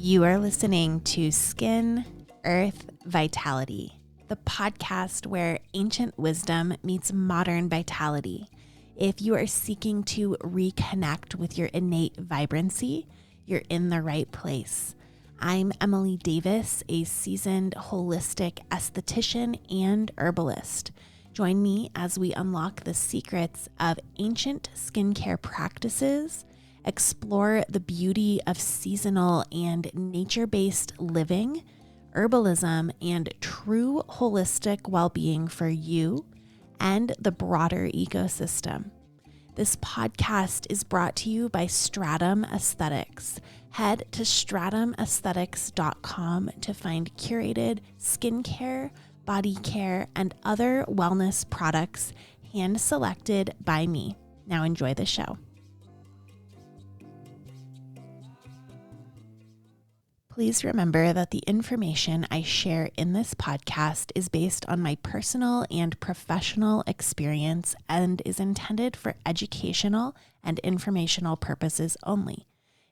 You are listening to Skin, Earth, Vitality, the podcast where ancient wisdom meets modern vitality. If you are seeking to reconnect with your innate vibrancy, you're in the right place. I'm Emily Davis, a seasoned holistic esthetician and herbalist. Join me as we unlock the secrets of ancient skincare practices, explore the beauty of seasonal and nature-based living, herbalism, and true holistic well-being for you and the broader ecosystem. This podcast is brought to you by Stratum Aesthetics. Head to stratumaesthetics.com to find curated skincare, body care, and other wellness products hand-selected by me. Now enjoy the show. Please remember that the information I share in this podcast is based on my personal and professional experience and is intended for educational and informational purposes only.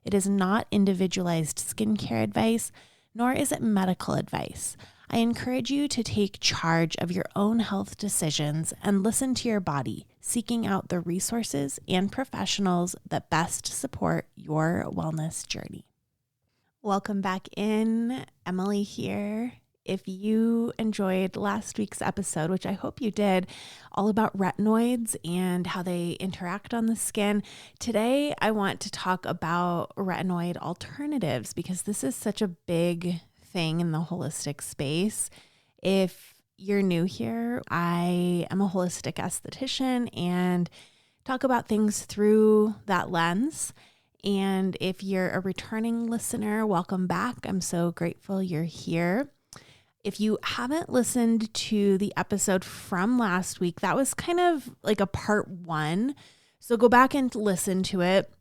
It is not individualized skincare advice, nor is it medical advice. I encourage you to take charge of your own health decisions and listen to your body, seeking out the resources and professionals that best support your wellness journey. Welcome back in. Emily here. If you enjoyed last week's episode, which I hope you did, all about retinoids and how they interact on the skin, today I want to talk about retinoid alternatives because this is such a big thing in the holistic space. If you're new here, I am a holistic esthetician and talk about things through that lens. And if you're a returning listener, welcome back. I'm so grateful you're here. If you haven't listened to the episode from last week, that was kind of like a part one. So go back and listen to it.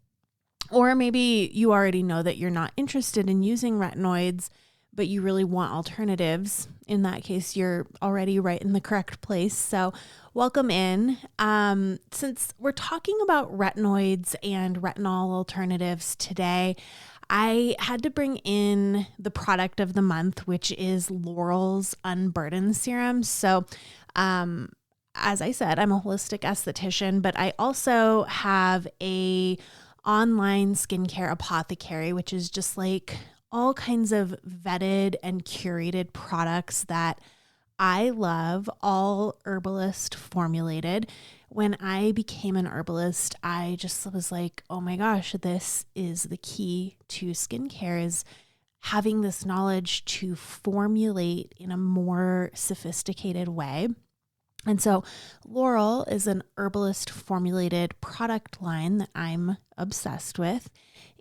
Or maybe you already know that you're not interested in using retinoids, but you really want alternatives. In that case, you're already right in the correct place. So welcome in. Since we're talking about retinoids and retinol alternatives today, I had to bring in the product of the month, which is Laurel's Unburden Serum. So, as I said, I'm a holistic esthetician, but I also have a online skincare apothecary, which is just like all kinds of vetted and curated products that I love, all herbalist formulated. When I became an herbalist, I just was like, oh my gosh, this is the key to skincare, is having this knowledge to formulate in a more sophisticated way. And so Laurel is an herbalist formulated product line that I'm obsessed with.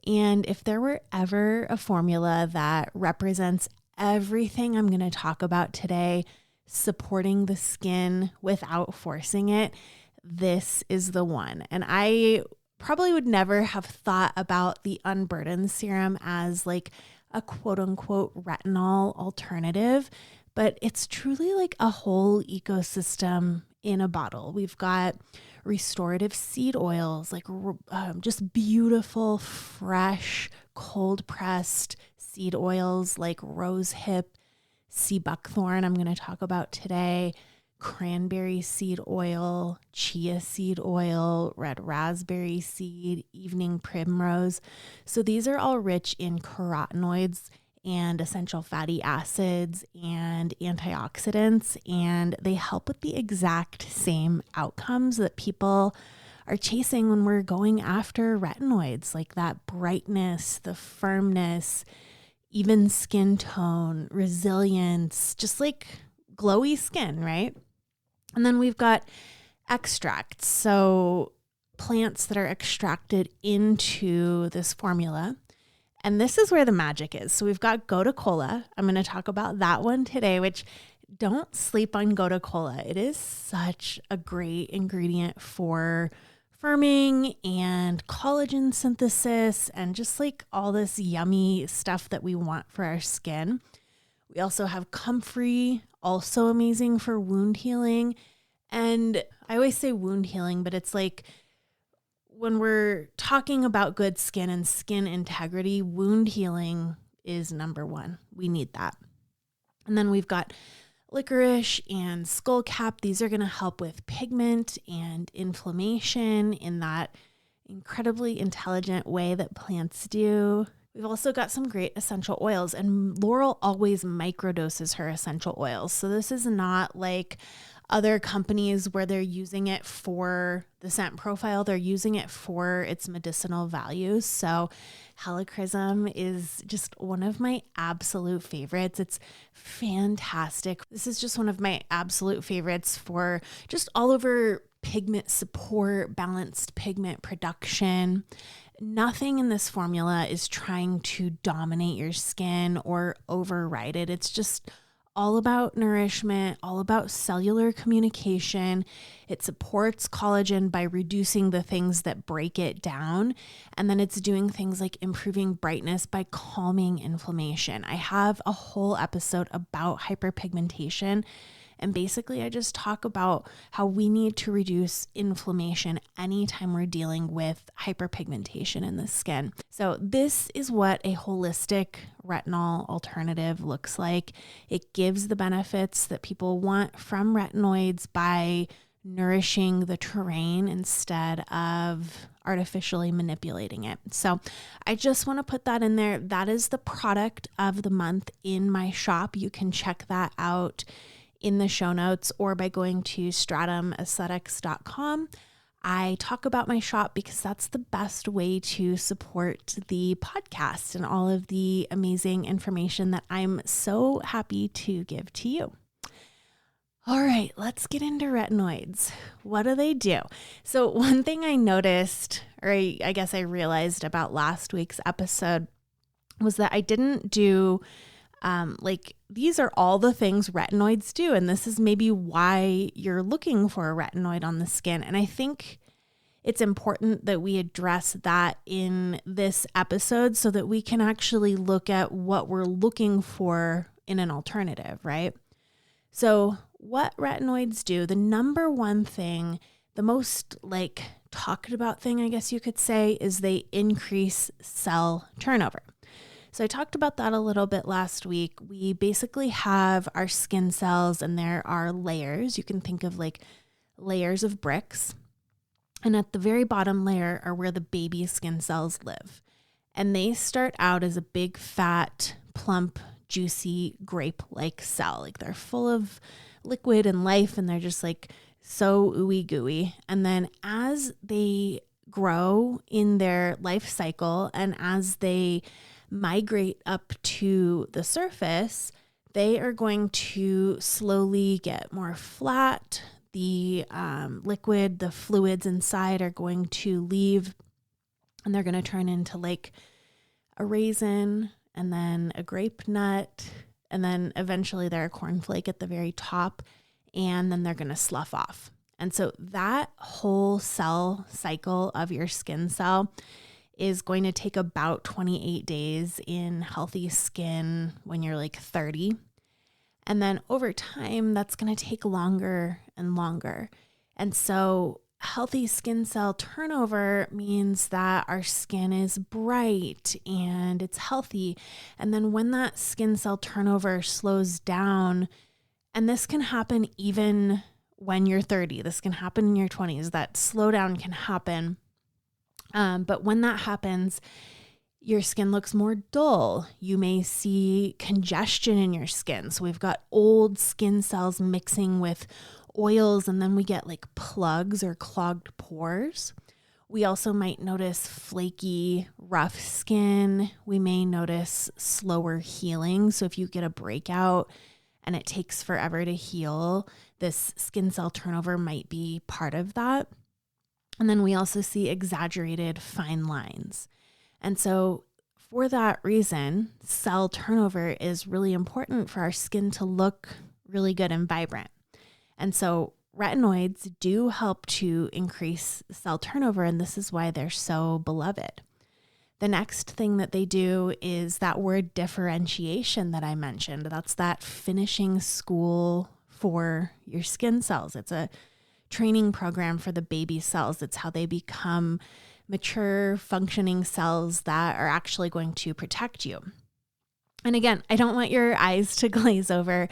And if there were ever a formula that represents everything I'm going to talk about today, supporting the skin without forcing it, this is the one. And I probably would never have thought about the Unburden Serum as like a quote unquote retinol alternative, but it's truly like a whole ecosystem in a bottle. We've got restorative seed oils, like just beautiful, fresh, cold pressed seed oils like rose hip, sea buckthorn, I'm going to talk about today, cranberry seed oil, chia seed oil, red raspberry seed, evening primrose. So these are all rich in carotenoids and essential fatty acids and antioxidants, and they help with the exact same outcomes that people are chasing when we're going after retinoids, like that brightness, the firmness, even skin tone, resilience, just like glowy skin, right? And then we've got extracts, so plants that are extracted into this formula. And this is where the magic is. So we've got gotu kola. I'm going to talk about that one today, which don't sleep on gotu kola. It is such a great ingredient for firming and collagen synthesis and just like all this yummy stuff that we want for our skin. We also have comfrey, also amazing for wound healing. And I always say wound healing, but it's like when we're talking about good skin and skin integrity, wound healing is number one. We need that. And then we've got licorice and skullcap. These are going to help with pigment and inflammation in that incredibly intelligent way that plants do. We've also got some great essential oils, and Laurel always microdoses her essential oils. So this is not like other companies where they're using it for the scent profile. They're using it for its medicinal values. So helichrysum is just one of my absolute favorites. It's fantastic. This is just one of my absolute favorites for just all over pigment support, balanced pigment production. Nothing in this formula is trying to dominate your skin or override it. It's just all about nourishment, all about cellular communication. It supports collagen by reducing the things that break it down. And then it's doing things like improving brightness by calming inflammation. I have a whole episode about hyperpigmentation. And basically, I just talk about how we need to reduce inflammation anytime we're dealing with hyperpigmentation in the skin. So this is what a holistic retinol alternative looks like. It gives the benefits that people want from retinoids by nourishing the terrain instead of artificially manipulating it. So I just want to put that in there. That is the product of the month in my shop. You can check that out in the show notes or by going to stratumaesthetics.com. I talk about my shop because that's the best way to support the podcast and all of the amazing information that I'm so happy to give to you. All right, let's get into retinoids. What do they do? So one thing I noticed, or I guess I realized about last week's episode, was that I didn't do these are all the things retinoids do. And this is maybe why you're looking for a retinoid on the skin. And I think it's important that we address that in this episode so that we can actually look at what we're looking for in an alternative, right? So what retinoids do, the number one thing, the most talked about thing, I guess you could say, is they increase cell turnover. So I talked about that a little bit last week. We basically have our skin cells and there are layers. You can think of layers of bricks. And at the very bottom layer are where the baby skin cells live. And they start out as a big, fat, plump, juicy, grape-like cell. They're full of liquid and life and they're just so ooey gooey. And then as they grow in their life cycle and as they migrate up to the surface, they are going to slowly get more flat. The liquid, the fluids inside are going to leave and they're going to turn into a raisin and then a grape nut. And then eventually they're a cornflake at the very top and then they're going to slough off. And so that whole cell cycle of your skin cell is going to take about 28 days in healthy skin when you're 30. And then over time, that's going to take longer and longer. And so healthy skin cell turnover means that our skin is bright and it's healthy. And then when that skin cell turnover slows down, and this can happen even when you're 30, this can happen in your 20s, that slowdown can happen. But when that happens, your skin looks more dull. You may see congestion in your skin. So we've got old skin cells mixing with oils, and then we get plugs or clogged pores. We also might notice flaky, rough skin. We may notice slower healing. So if you get a breakout and it takes forever to heal, this skin cell turnover might be part of that. And then we also see exaggerated fine lines. And so for that reason, cell turnover is really important for our skin to look really good and vibrant. And so retinoids do help to increase cell turnover, and this is why they're so beloved. The next thing that they do is that word differentiation that I mentioned. That's that finishing school for your skin cells. It's a training program for the baby cells. It's how they become mature, functioning cells that are actually going to protect you. And again, I don't want your eyes to glaze over.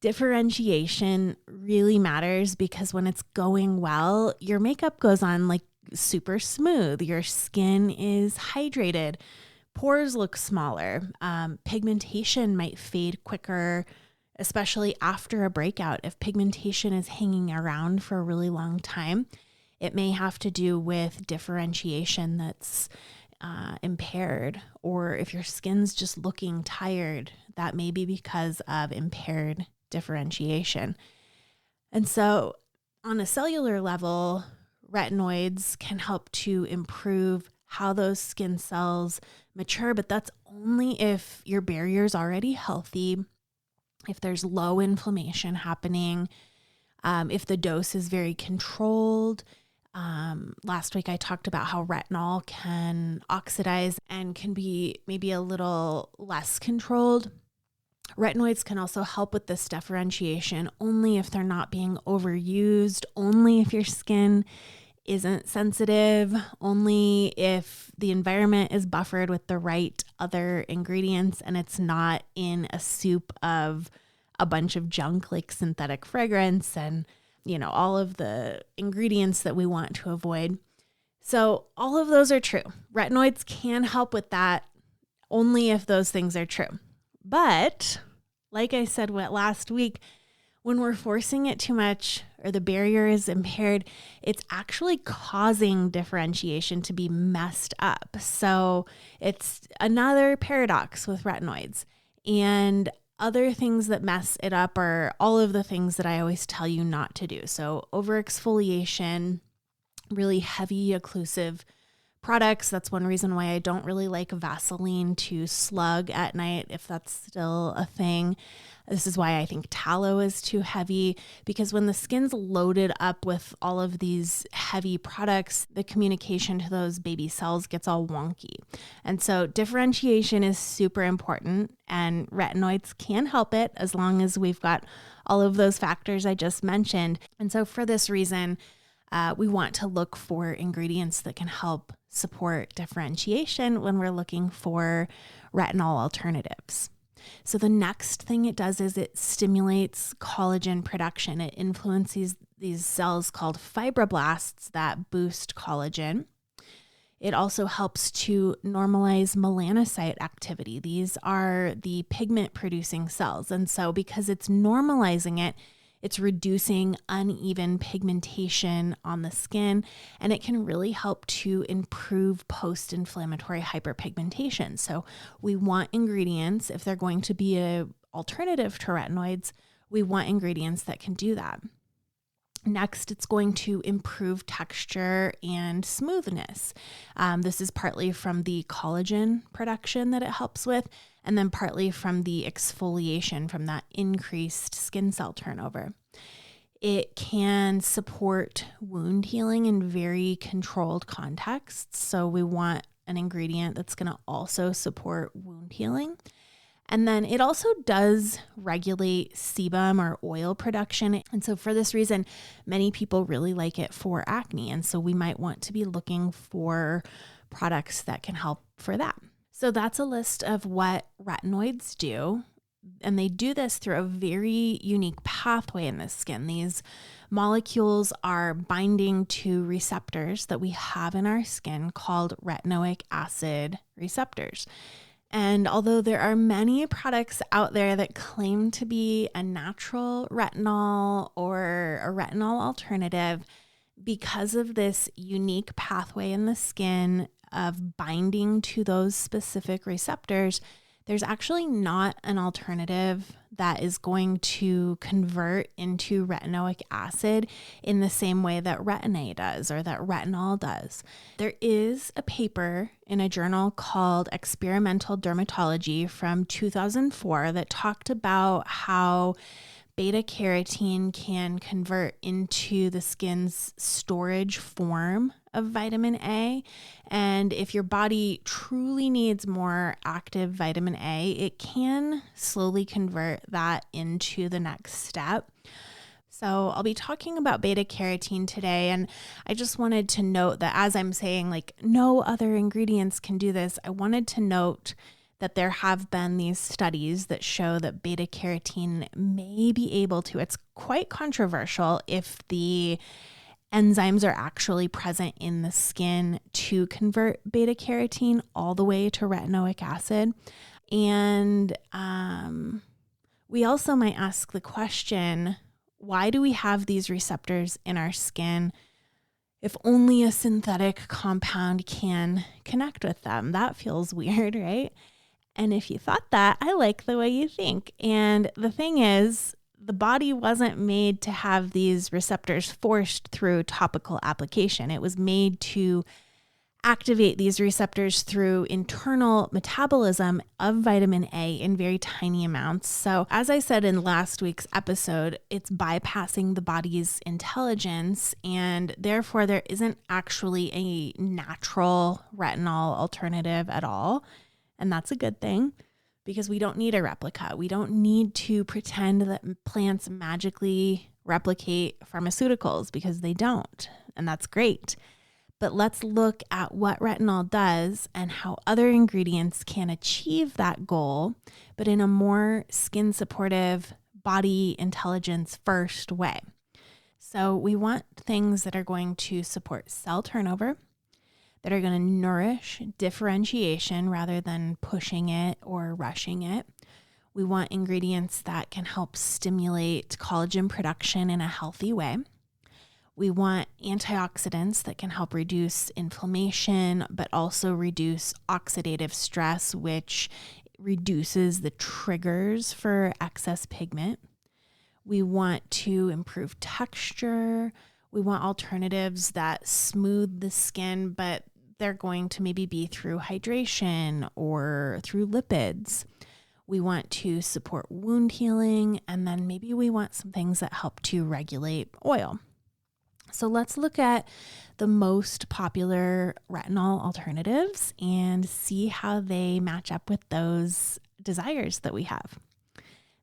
Differentiation really matters because when it's going well, your makeup goes on like super smooth. Your skin is hydrated. Pores look smaller. Pigmentation might fade quicker, especially after a breakout. If pigmentation is hanging around for a really long time, it may have to do with differentiation that's impaired, or if your skin's just looking tired, that may be because of impaired differentiation. And so on a cellular level, retinoids can help to improve how those skin cells mature, but that's only if your barrier is already healthy, if there's low inflammation happening, if the dose is very controlled. Last week I talked about how retinol can oxidize and can be maybe a little less controlled. Retinoids can also help with this differentiation only if they're not being overused, only if your skin isn't sensitive, only if the environment is buffered with the right other ingredients and it's not in a soup of a bunch of junk like synthetic fragrance and all of the ingredients that we want to avoid. So all of those are true. Retinoids can help with that only if those things are true. But like I said last week, when we're forcing it too much or the barrier is impaired, it's actually causing differentiation to be messed up. So it's another paradox with retinoids. And other things that mess it up are all of the things that I always tell you not to do. So overexfoliation, really heavy occlusive products. That's one reason why I don't really like Vaseline to slug at night, if that's still a thing. This is why I think tallow is too heavy, because when the skin's loaded up with all of these heavy products, the communication to those baby cells gets all wonky. And so differentiation is super important, and retinoids can help it as long as we've got all of those factors I just mentioned. And so for this reason, we want to look for ingredients that can help support differentiation when we're looking for retinol alternatives. So the next thing it does is it stimulates collagen production. It influences these cells called fibroblasts that boost collagen. It also helps to normalize melanocyte activity. These are the pigment producing cells. And so because it's normalizing it, it's reducing uneven pigmentation on the skin, and it can really help to improve post-inflammatory hyperpigmentation. So we want ingredients, if they're going to be an alternative to retinoids, we want ingredients that can do that. Next, it's going to improve texture and smoothness. This is partly from the collagen production that it helps with, and then partly from the exfoliation from that increased skin cell turnover. It can support wound healing in very controlled contexts. So we want an ingredient that's going to also support wound healing. And then it also does regulate sebum or oil production. And so for this reason, many people really like it for acne. And so we might want to be looking for products that can help for that. So that's a list of what retinoids do. And they do this through a very unique pathway in the skin. These molecules are binding to receptors that we have in our skin called retinoic acid receptors. And although there are many products out there that claim to be a natural retinol or a retinol alternative, because of this unique pathway in the skin of binding to those specific receptors, there's actually not an alternative that is going to convert into retinoic acid in the same way that Retin-A does or that retinol does. There is a paper in a journal called Experimental Dermatology from 2004 that talked about how beta carotene can convert into the skin's storage form of vitamin A. And if your body truly needs more active vitamin A, it can slowly convert that into the next step. So I'll be talking about beta carotene today. And I just wanted to note that as I'm saying, like, no other ingredients can do this, I wanted to note that there have been these studies that show that beta carotene may be able to, it's quite controversial if the enzymes are actually present in the skin to convert beta carotene all the way to retinoic acid. And we also might ask the question, why do we have these receptors in our skin if only a synthetic compound can connect with them? That feels weird, right? And if you thought that, I like the way you think. And the thing is, the body wasn't made to have these receptors forced through topical application. It was made to activate these receptors through internal metabolism of vitamin A in very tiny amounts. So as I said in last week's episode, it's bypassing the body's intelligence, and therefore there isn't actually a natural retinol alternative at all. And that's a good thing because we don't need a replica. We don't need to pretend that plants magically replicate pharmaceuticals because they don't. And that's great. But let's look at what retinol does and how other ingredients can achieve that goal, but in a more skin supportive, body intelligence first way. So we want things that are going to support cell turnover, that are going to nourish differentiation rather than pushing it or rushing it. We want ingredients that can help stimulate collagen production in a healthy way. We want antioxidants that can help reduce inflammation, but also reduce oxidative stress, which reduces the triggers for excess pigment. We want to improve texture. We want alternatives that smooth the skin, but they're going to maybe be through hydration or through lipids. We want to support wound healing, and then maybe we want some things that help to regulate oil. So let's look at the most popular retinol alternatives and see how they match up with those desires that we have.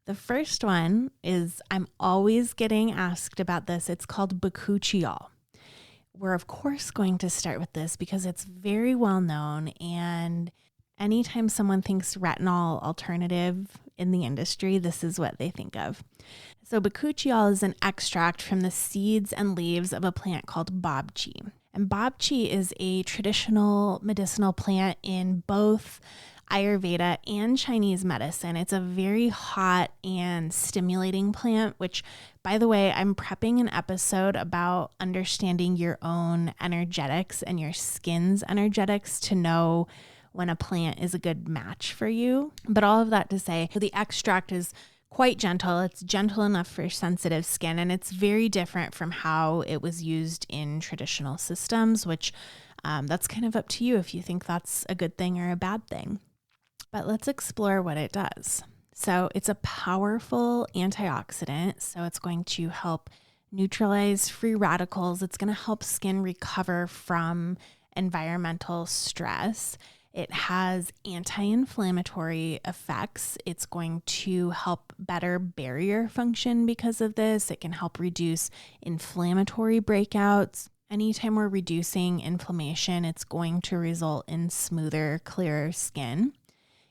The first one is, I'm always getting asked about this. It's called bakuchiol. We're of course going to start with this because it's very well known, and anytime someone thinks retinol alternative in the industry, this is what they think of. So bakuchiol is an extract from the seeds and leaves of a plant called bobchi. And bobchi is a traditional medicinal plant in both Ayurveda and Chinese medicine. It's a very hot and stimulating plant, which, by the way, I'm prepping an episode about understanding your own energetics and your skin's energetics to know when a plant is a good match for you. But all of that to say, the extract is quite gentle. It's gentle enough for sensitive skin, and it's very different from how it was used in traditional systems, which that's kind of up to you if you think that's a good thing or a bad thing. But let's explore what it does. So it's a powerful antioxidant. So it's going to help neutralize free radicals. It's going to help skin recover from environmental stress. It has anti-inflammatory effects. It's going to help better barrier function because of this. It can help reduce inflammatory breakouts. Anytime we're reducing inflammation, it's going to result in smoother, clearer skin.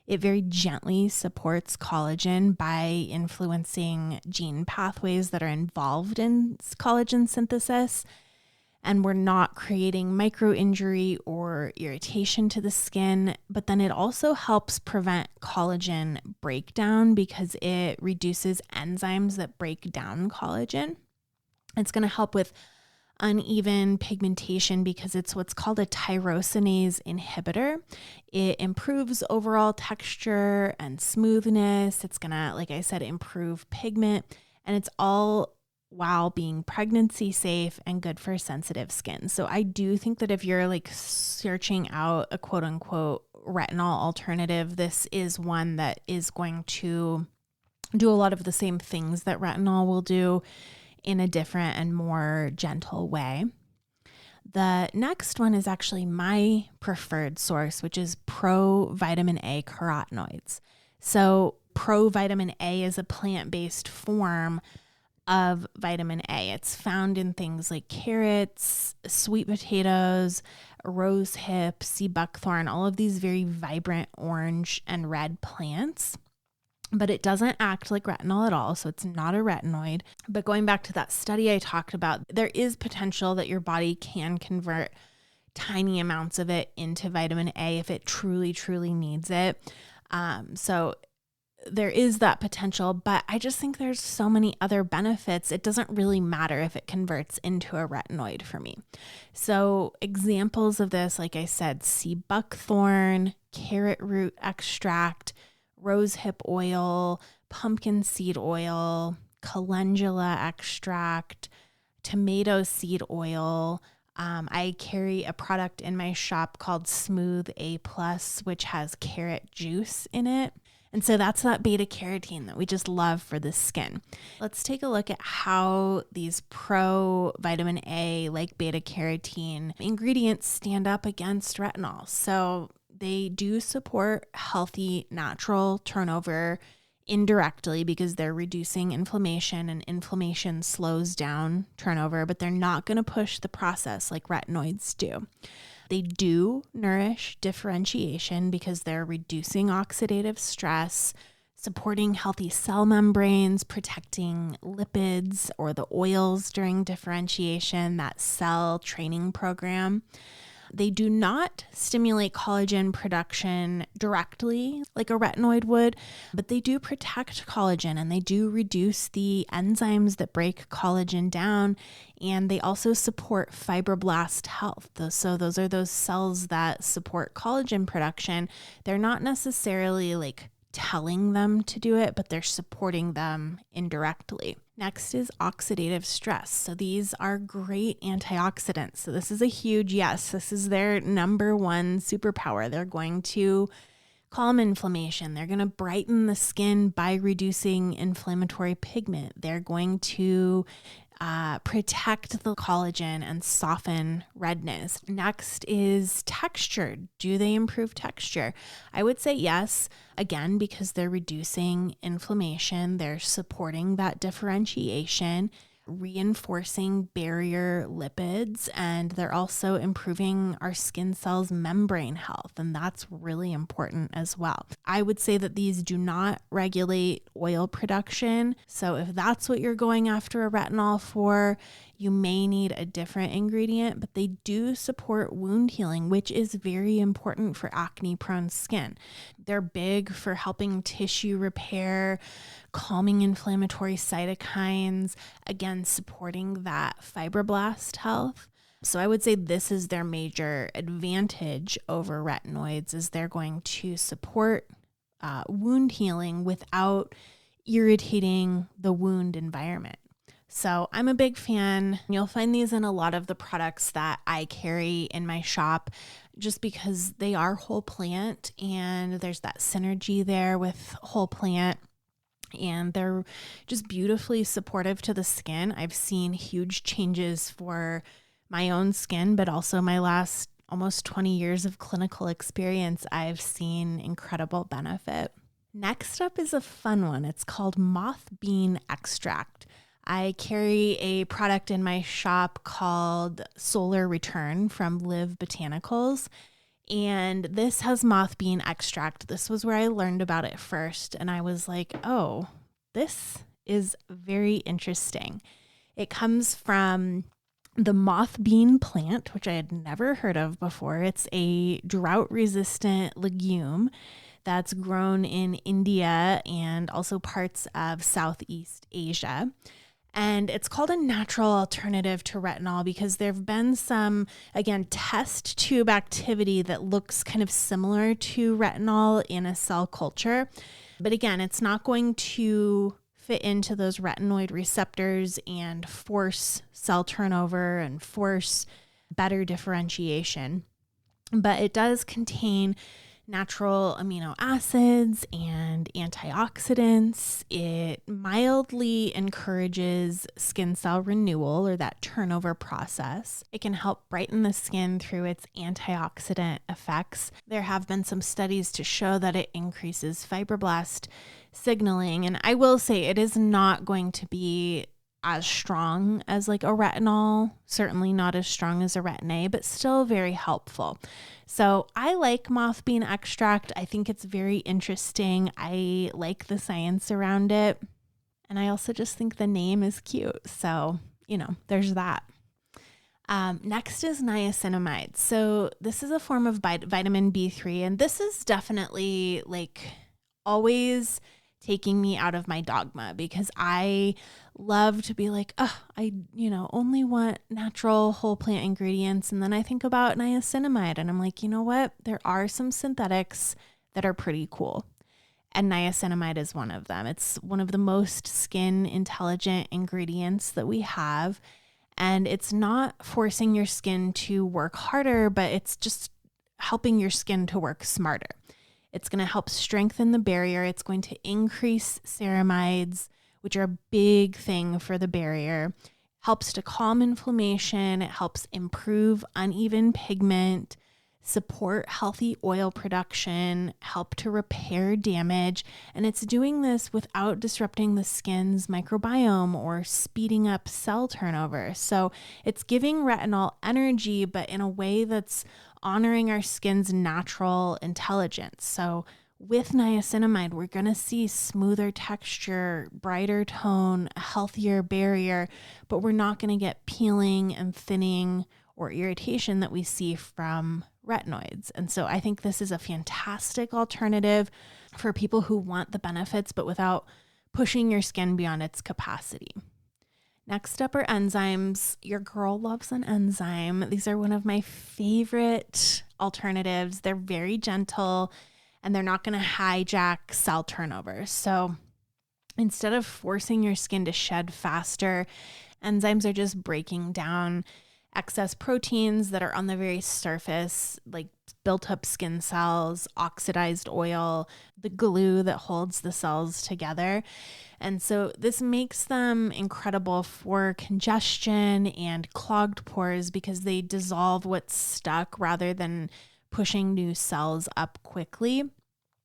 It very gently supports collagen by influencing gene pathways that are involved in collagen synthesis. And we're not creating micro-injury or irritation to the skin, but then it also helps prevent collagen breakdown because it reduces enzymes that break down collagen. It's going to help with uneven pigmentation because it's what's called a tyrosinase inhibitor. It improves overall texture and smoothness. It's going to, like I said, improve pigment, and it's all while being pregnancy safe and good for sensitive skin. So I do think that if you're like searching out a quote unquote retinol alternative, this is one that is going to do a lot of the same things that retinol will do in a different and more gentle way. The next one is actually my preferred source, which is pro-vitamin A carotenoids. So pro-vitamin A is a plant-based form of vitamin A. It's found in things like carrots, sweet potatoes, rosehip, sea buckthorn, all of these very vibrant orange and red plants. But it doesn't act like retinol at all, so it's not a retinoid. But going back to that study I talked about, there is potential that your body can convert tiny amounts of it into vitamin A if it truly, truly needs it. So there is that potential, but I just think there's so many other benefits. It doesn't really matter if it converts into a retinoid for me. So examples of this, like I said, sea buckthorn, carrot root extract, rosehip oil, pumpkin seed oil, calendula extract, tomato seed oil. I carry a product in my shop called Smooth A+, which has carrot juice in it. And so that's that beta carotene that we just love for the skin. Let's take a look at how these pro vitamin A, like beta carotene ingredients, stand up against retinol. So they do support healthy, natural turnover indirectly because they're reducing inflammation, and inflammation slows down turnover, but they're not going to push the process like retinoids do. They do nourish differentiation because they're reducing oxidative stress, supporting healthy cell membranes, protecting lipids or the oils during differentiation, that cell training program. They do not stimulate collagen production directly like a retinoid would, but they do protect collagen and they do reduce the enzymes that break collagen down, and they also support fibroblast health. So those are those cells that support collagen production. They're not necessarily like telling them to do it, but they're supporting them indirectly. Next is oxidative stress. So these are great antioxidants. So this is a huge yes. This is their number one superpower. They're going to calm inflammation. They're going to brighten the skin by reducing inflammatory pigment. They're going to protect the collagen and soften redness. Next is texture. Do they improve texture? I would say yes, again, because they're reducing inflammation. They're supporting that differentiation, reinforcing barrier lipids, and they're also improving our skin cells' membrane health, and that's really important as well. I would say that these do not regulate oil production, so if that's what you're going after a retinol for, you may need a different ingredient, but they do support wound healing, which is very important for acne-prone skin. They're big for helping tissue repair, calming inflammatory cytokines, again, supporting that fibroblast health. So I would say this is their major advantage over retinoids, is they're going to support wound healing without irritating the wound environment. So I'm a big fan. You'll find these in a lot of the products that I carry in my shop just because they are whole plant and there's that synergy there with whole plant. And they're just beautifully supportive to the skin. I've seen huge changes for my own skin, but also my last almost 20 years of clinical experience. I've seen incredible benefit. Next up is a fun one. It's called moth bean extract. I carry a product in my shop called Solar Return from Live Botanicals, and this has moth bean extract. This was where I learned about it first, and I was like, oh, this is very interesting. It comes from the moth bean plant, which I had never heard of before. It's a drought-resistant legume that's grown in India and also parts of Southeast Asia. And it's called a natural alternative to retinol because there have been some, again, test tube activity that looks kind of similar to retinol in a cell culture. But again, it's not going to fit into those retinoid receptors and force cell turnover and force better differentiation. But it does contain natural amino acids and antioxidants. It mildly encourages skin cell renewal, or that turnover process. It can help brighten the skin through its antioxidant effects. There have been some studies to show that it increases fibroblast signaling. And I will say it is not going to be as strong as like a retinol, certainly not as strong as a retin-A, but still very helpful. So I like moth bean extract. I think it's very interesting. I like the science around it. And I also just think the name is cute. So, there's that. Next is niacinamide. So this is a form of vitamin B3, and this is definitely like always taking me out of my dogma, because I love to be like, I only want natural whole plant ingredients. And then I think about niacinamide and I'm like, you know what? There are some synthetics that are pretty cool. And niacinamide is one of them. It's one of the most skin intelligent ingredients that we have. And it's not forcing your skin to work harder, but it's just helping your skin to work smarter. It's going to help strengthen the barrier. It's going to increase ceramides, which are a big thing for the barrier. Helps to calm inflammation. It helps improve uneven pigment, support healthy oil production, help to repair damage, and it's doing this without disrupting the skin's microbiome or speeding up cell turnover. So it's giving retinol energy, but in a way that's honoring our skin's natural intelligence. So with niacinamide, we're going to see smoother texture, brighter tone, a healthier barrier, but we're not going to get peeling and thinning or irritation that we see from retinoids. And so I think this is a fantastic alternative for people who want the benefits, but without pushing your skin beyond its capacity. Next up are enzymes. Your girl loves an enzyme. These are one of my favorite alternatives. They're very gentle and they're not going to hijack cell turnover. So instead of forcing your skin to shed faster, enzymes are just breaking down excess proteins that are on the very surface, like built up skin cells, oxidized oil, the glue that holds the cells together. And so this makes them incredible for congestion and clogged pores because they dissolve what's stuck rather than pushing new cells up quickly.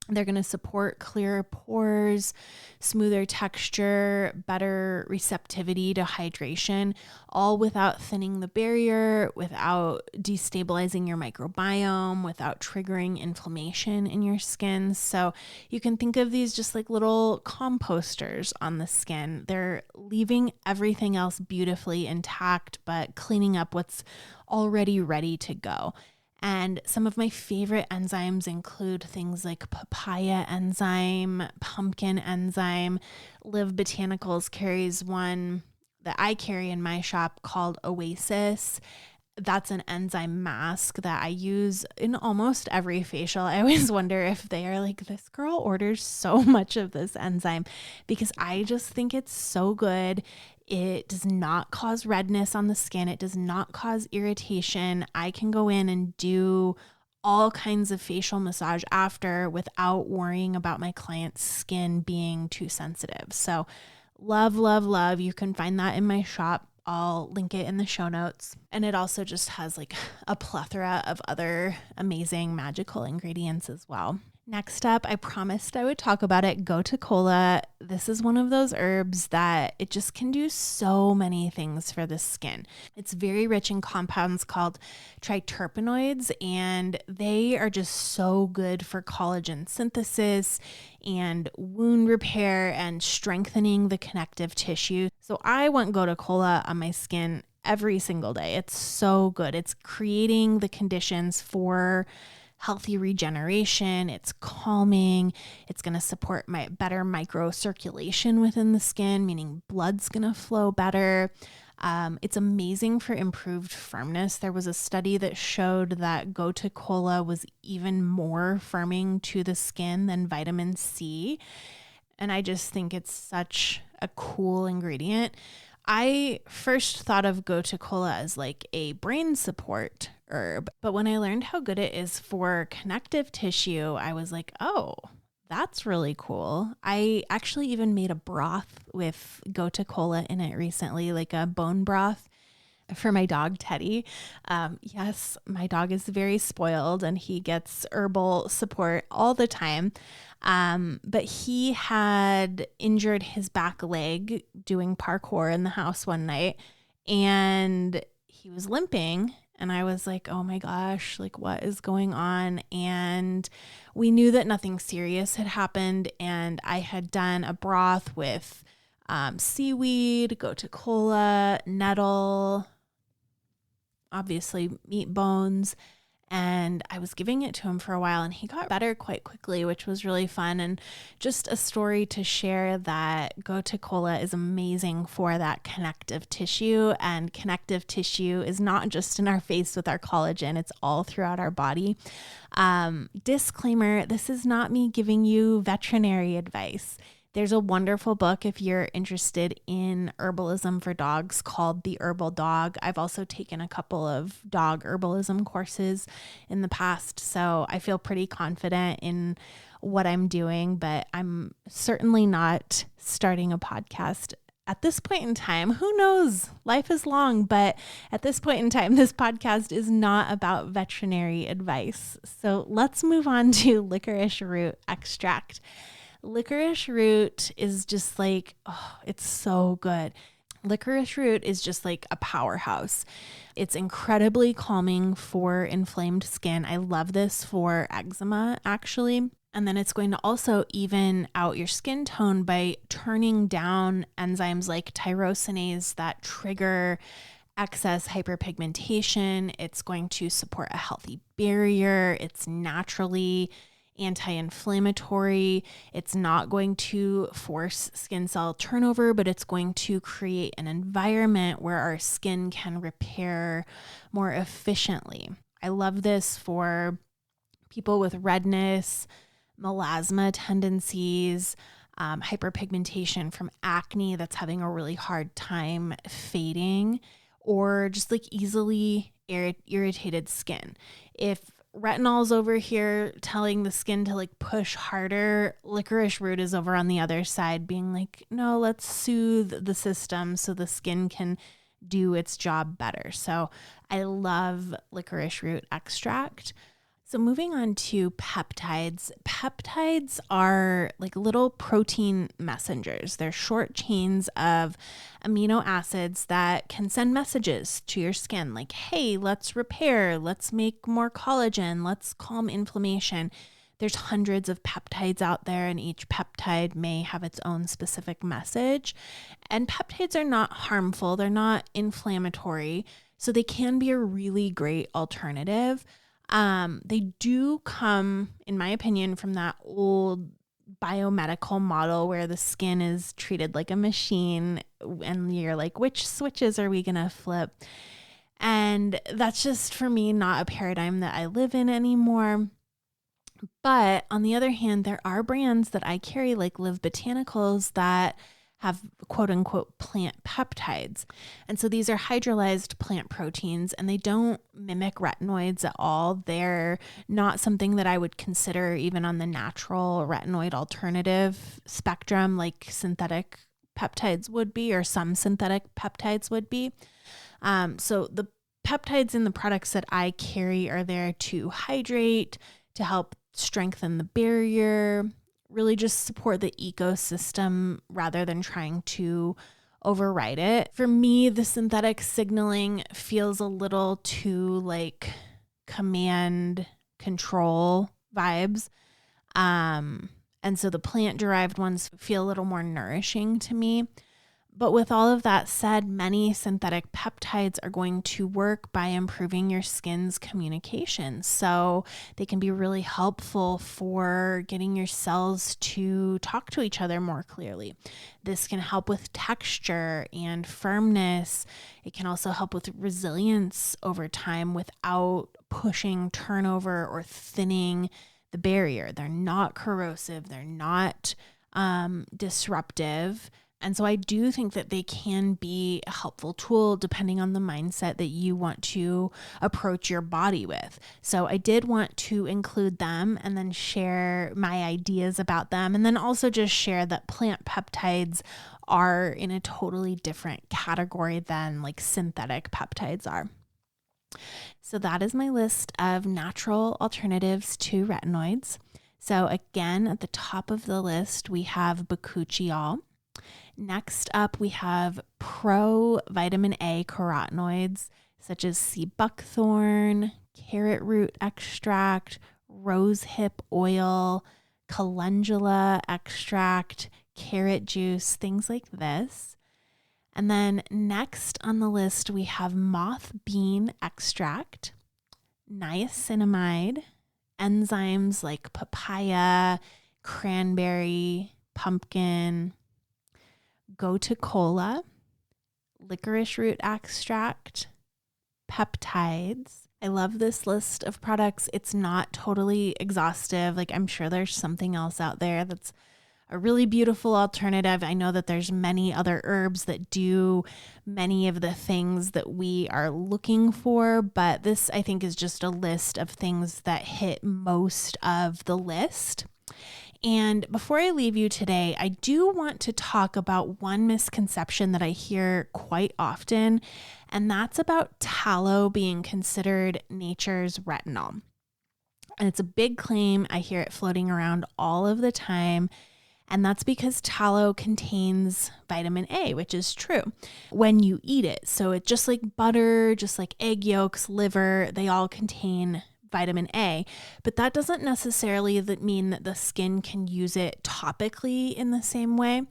They're going to support clearer pores, smoother texture, better receptivity to hydration, all without thinning the barrier, without destabilizing your microbiome, without triggering inflammation in your skin. So you can think of these just like little composters on the skin. They're leaving everything else beautifully intact, but cleaning up what's already ready to go. And some of my favorite enzymes include things like papaya enzyme, pumpkin enzyme. Live Botanicals carries one that I carry in my shop called Oasis. That's an enzyme mask that I use in almost every facial. I always wonder if they are like, this girl orders so much of this enzyme, because I just think it's so good. It does not cause redness on the skin. It does not cause irritation. I can go in and do all kinds of facial massage after without worrying about my client's skin being too sensitive. So love, love, love. You can find that in my shop. I'll link it in the show notes. And it also just has like a plethora of other amazing magical ingredients as well. Next up, I promised I would talk about it, Botanicals. This is one of those herbs that it just can do so many things for the skin. It's very rich in compounds called triterpenoids, and they are just so good for collagen synthesis and wound repair and strengthening the connective tissue. So I want Botanicals on my skin every single day. It's so good. It's creating the conditions for healthy regeneration. It's calming. It's going to support my better microcirculation within the skin, meaning blood's going to flow better. It's amazing for improved firmness. There was a study that showed that Botanicals was even more firming to the skin than vitamin C. And I just think it's such a cool ingredient. I first thought of Botanicals as like a brain support herb, but when I learned how good it is for connective tissue, I was like, oh, that's really cool. I actually even made a broth with Botanicals in it recently, like a bone broth. for my dog, Teddy. Yes, my dog is very spoiled and he gets herbal support all the time. But he had injured his back leg doing parkour in the house one night, and he was limping. And I was like, oh my gosh, like what is going on? And we knew that nothing serious had happened. And I had done a broth with seaweed, gotu-kola, nettle, obviously meat bones. And I was giving it to him for a while and he got better quite quickly, which was really fun. And just a story to share that gotu-kola is amazing for that connective tissue. And connective tissue is not just in our face with our collagen, it's all throughout our body. Disclaimer, this is not me giving you veterinary advice. There's a wonderful book if you're interested in herbalism for dogs called The Herbal Dog. I've also taken a couple of dog herbalism courses in the past, so I feel pretty confident in what I'm doing, but I'm certainly not starting a podcast at this point in time. Who knows? Life is long, but at this point in time, this podcast is not about veterinary advice. So let's move on to licorice root extract. Licorice root is just like, oh, it's so good. Licorice root is just like a powerhouse. It's incredibly calming for inflamed skin. I love this for eczema, actually. And then it's going to also even out your skin tone by turning down enzymes like tyrosinase that trigger excess hyperpigmentation. It's going to support a healthy barrier. It's naturally anti-inflammatory. It's not going to force skin cell turnover, but it's going to create an environment where our skin can repair more efficiently. I love this for people with redness, melasma tendencies, hyperpigmentation from acne that's having a really hard time fading, or just like easily irritated skin. If retinol's over here telling the skin to like push harder, licorice root is over on the other side being like, no, let's soothe the system so the skin can do its job better. So I love licorice root extract. So moving on to peptides. Peptides are like little protein messengers. They're short chains of amino acids that can send messages to your skin like, hey, let's repair, let's make more collagen, let's calm inflammation. There's hundreds of peptides out there, and each peptide may have its own specific message. And peptides are not harmful. They're not inflammatory. So they can be a really great alternative. They do come, in my opinion, from that old biomedical model where the skin is treated like a machine and you're like, which switches are we going to flip? And that's just, for me, not a paradigm that I live in anymore. But on the other hand, there are brands that I carry like Live Botanicals that have quote unquote plant peptides. And so these are hydrolyzed plant proteins and they don't mimic retinoids at all. They're not something that I would consider even on the natural retinoid alternative spectrum like synthetic peptides would be, or some synthetic peptides would be. So the peptides in the products that I carry are there to hydrate, to help strengthen the barrier, really just support the ecosystem rather than trying to override it. For me, the synthetic signaling feels a little too like command control vibes. And so the plant-derived ones feel a little more nourishing to me. But with all of that said, many synthetic peptides are going to work by improving your skin's communication. So they can be really helpful for getting your cells to talk to each other more clearly. This can help with texture and firmness. It can also help with resilience over time without pushing turnover or thinning the barrier. They're not corrosive. They're not disruptive. And so I do think that they can be a helpful tool depending on the mindset that you want to approach your body with. So I did want to include them and then share my ideas about them, and then also just share that plant peptides are in a totally different category than like synthetic peptides are. So that is my list of natural alternatives to retinoids. So again, at the top of the list, we have bakuchiol. Next up, we have pro vitamin A carotenoids, such as sea buckthorn, carrot root extract, rosehip oil, calendula extract, carrot juice, things like this. And then next on the list, we have moth bean extract, niacinamide, enzymes like papaya, cranberry, pumpkin, gotu-kola, licorice root extract, peptides. I love this list of products. It's not totally exhaustive. Like, I'm sure there's something else out there that's a really beautiful alternative. I know that there's many other herbs that do many of the things that we are looking for, but this, I think, is just a list of things that hit most of the list. And before I leave you today, I do want to talk about one misconception that I hear quite often, and that's about tallow being considered nature's retinol. And it's a big claim. I hear it floating around all of the time. And that's because tallow contains vitamin A, which is true when you eat it. So it's just like butter, just like egg yolks, liver, they all contain vitamin A, but that doesn't necessarily mean that the skin can use it topically in the same way,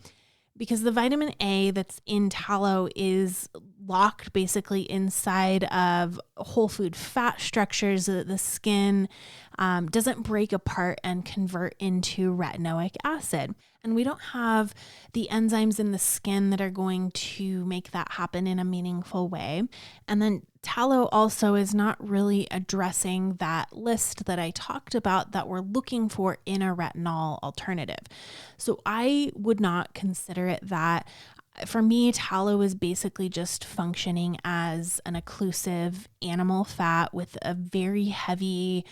because the vitamin A that's in tallow is locked basically inside of whole food fat structures that the skin doesn't break apart and convert into retinoic acid. And we don't have the enzymes in the skin that are going to make that happen in a meaningful way. And then tallow also is not really addressing that list that I talked about that we're looking for in a retinol alternative. So I would not consider it that. For me, tallow is basically just functioning as an occlusive animal fat with a very heavy,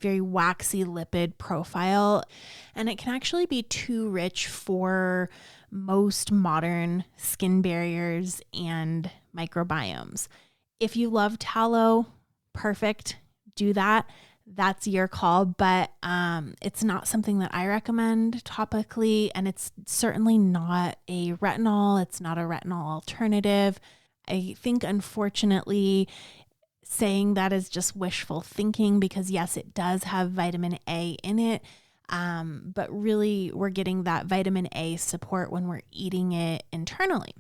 very waxy lipid profile. And it can actually be too rich for most modern skin barriers and microbiomes. If you love tallow, perfect, do that. That's your call, but it's not something that I recommend topically, and it's certainly not a retinol. It's not a retinol alternative. I think, unfortunately, saying that is just wishful thinking, because yes, it does have vitamin A in it, but really we're getting that vitamin A support when we're eating it internally,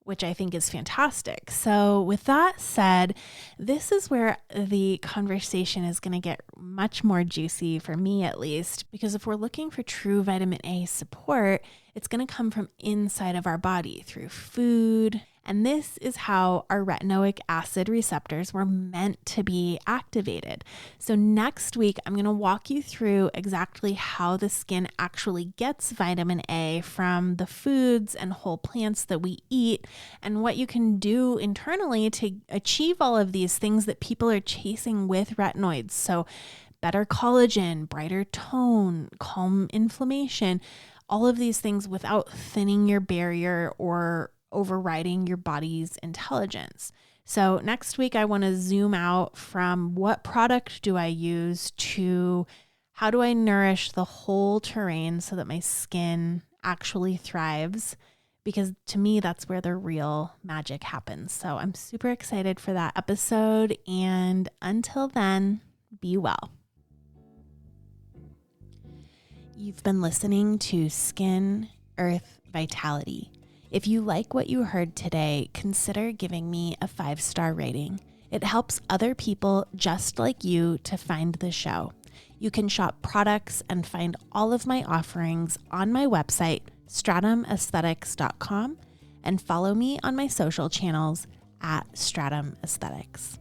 which I think is fantastic. So with that said, this is where the conversation is going to get much more juicy, for me at least, because if we're looking for true vitamin A support, it's going to come from inside of our body through food. And this is how our retinoic acid receptors were meant to be activated. So next week, I'm going to walk you through exactly how the skin actually gets vitamin A from the foods and whole plants that we eat, and what you can do internally to achieve all of these things that people are chasing with retinoids. So better collagen, brighter tone, calm inflammation, all of these things without thinning your barrier or overriding your body's intelligence. So next week, I want to zoom out from what product do I use to how do I nourish the whole terrain so that my skin actually thrives, because to me, that's where the real magic happens. So I'm super excited for that episode. And until then, be well. You've been listening to Skin, Earth, Vitality. If you like what you heard today, consider giving me a 5-star rating. It helps other people just like you to find the show. You can shop products and find all of my offerings on my website, stratumaesthetics.com, and follow me on my social channels at Stratum Aesthetics.